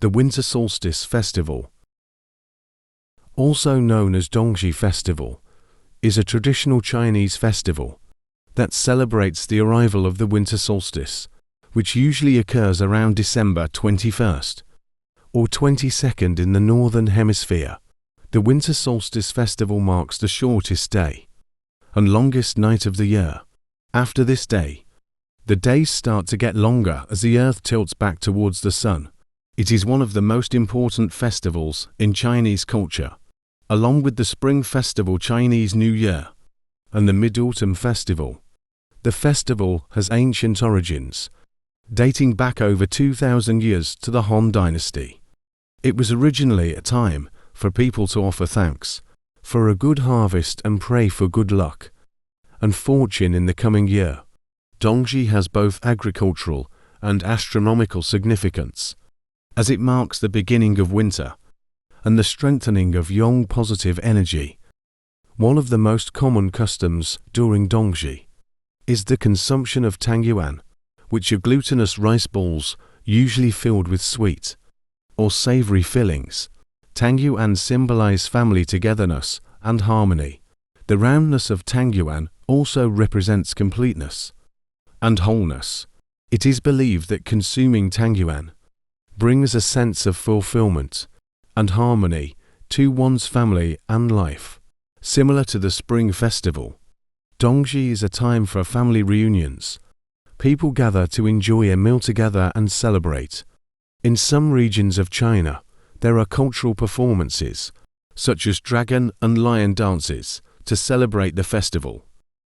the Winter Solstice Festival, also known as Dongzhi Festival, is a traditional Chinese festival that celebrates the arrival of the winter solstice, which usually occurs around December 21st or 22nd in the Northern Hemisphere. The Winter Solstice Festival marks the shortest day and longest night of the year. After this day, the days start to get longer as the Earth tilts back towards the Sun. It is one of the most important festivals in Chinese culture, along with the Spring Festival, Chinese New Year, and the Mid-Autumn Festival. The festival has ancient origins, dating back over 2,000 years to the Han Dynasty. It was originally a time for people to offer thanks for a good harvest and pray for good luck and fortune in the coming year. Dongzhi has both agricultural and astronomical significance, as it marks the beginning of winter and the strengthening of yang positive energy. One of the most common customs during Dongzhi is the consumption of tangyuan, which are glutinous rice balls usually filled with sweet or savory fillings. Tangyuan symbolize family togetherness and harmony. The roundness of tangyuan also represents completeness and wholeness. It is believed that consuming tangyuan brings a sense of fulfillment and harmony to one's family and life. Similar to the Spring Festival, Dongzhi is a time for family reunions. People gather to enjoy a meal together and celebrate. In some regions of China, there are cultural performances, such as dragon and lion dances, to celebrate the festival.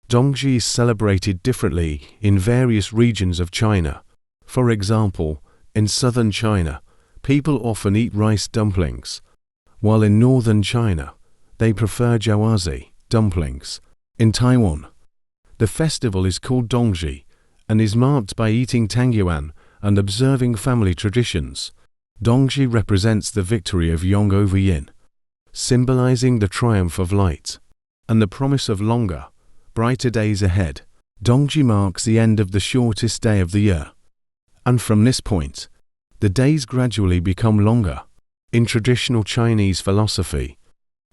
Dongzhi is celebrated differently in various regions of China. For example, in southern China, people often eat rice dumplings, while in northern China, they prefer jiaozi dumplings. In Taiwan, the festival is called Dongzhi and is marked by eating tangyuan and observing family traditions. Dongzhi represents the victory of yang over yin, symbolizing the triumph of light and the promise of longer, brighter days ahead. Dongzhi marks the end of the shortest day of the year, and from this point, the days gradually become longer. In traditional Chinese philosophy,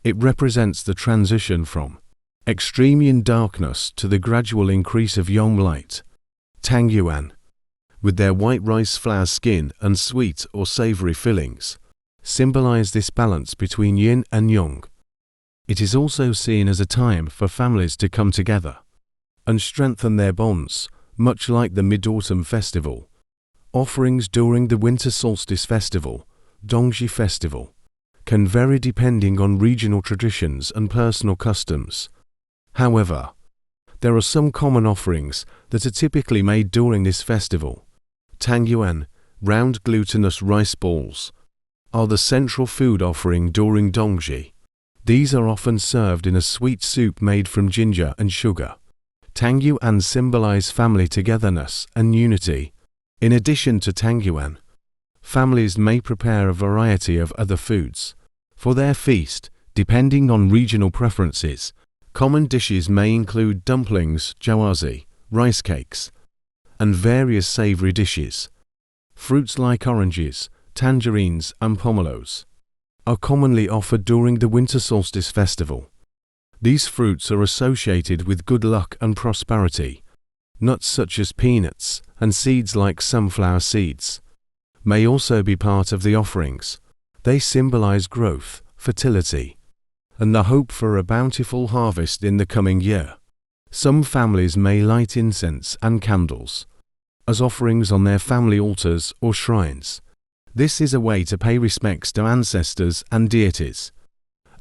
it represents the transition from extreme yin darkness to the gradual increase of yang light. Tangyuan, with their white rice flour skin and sweet or savory fillings, symbolize this balance between yin and yang. It is also seen as a time for families to come together and strengthen their bonds, much like the Mid-Autumn Festival. Offerings during the Winter Solstice Festival, Dongzhi Festival, can vary depending on regional traditions and personal customs. However, there are some common offerings that are typically made during this festival. Tangyuan, round glutinous rice balls, are the central food offering during Dongzhi. These are often served in a sweet soup made from ginger and sugar. Tangyuan symbolize family togetherness and unity. In addition to tangyuan, families may prepare a variety of other foods for their feast, depending on regional preferences. Common dishes may include dumplings, jiaozi, rice cakes, and various savory dishes. Fruits like oranges, tangerines, and pomelos are commonly offered during the Winter Solstice Festival. These fruits are associated with good luck and prosperity. Nuts such as peanuts and seeds like sunflower seeds may also be part of the offerings. They symbolize growth, fertility, and the hope for a bountiful harvest in the coming year. Some families may light incense and candles as offerings on their family altars or shrines. This is a way to pay respects to ancestors and deities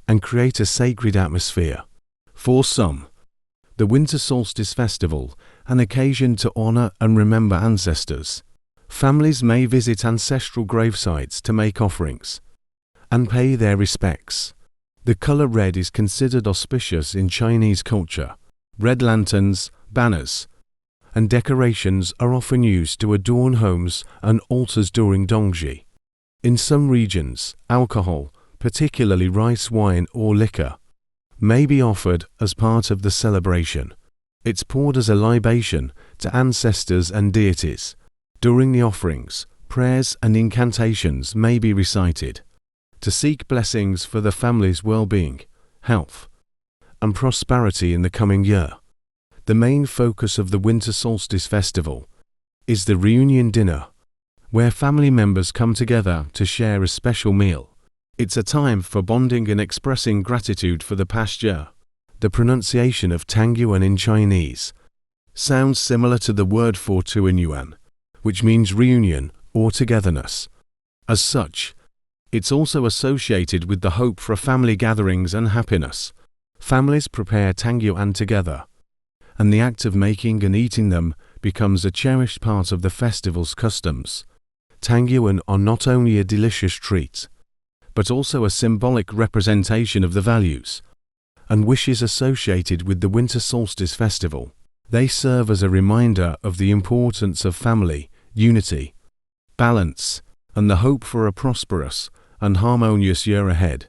and create a sacred atmosphere. For some, the Winter Solstice Festival, an occasion to honor and remember ancestors. Families may visit ancestral gravesites to make offerings and pay their respects. The color red is considered auspicious in Chinese culture. Red lanterns, banners, and decorations are often used to adorn homes and altars during Dongzhi. In some regions, alcohol, particularly rice wine or liquor, may be offered as part of the celebration. It's poured as a libation to ancestors and deities. During the offerings, prayers and incantations may be recited to seek blessings for the family's well-being, health, and prosperity in the coming year. The main focus of the Winter Solstice Festival is the reunion dinner, where family members come together to share a special meal. It's a time for bonding and expressing gratitude for the past year. The pronunciation of Tangyuan in Chinese sounds similar to the word for Tuinyuan, which means reunion or togetherness. As such, it's also associated with the hope for family gatherings and happiness. Families prepare Tangyuan together, and the act of making and eating them becomes a cherished part of the festival's customs. Tangyuan are not only a delicious treat, but also a symbolic representation of the values and wishes associated with the Winter Solstice Festival. They serve as a reminder of the importance of family, unity, balance, and the hope for a prosperous and harmonious year ahead.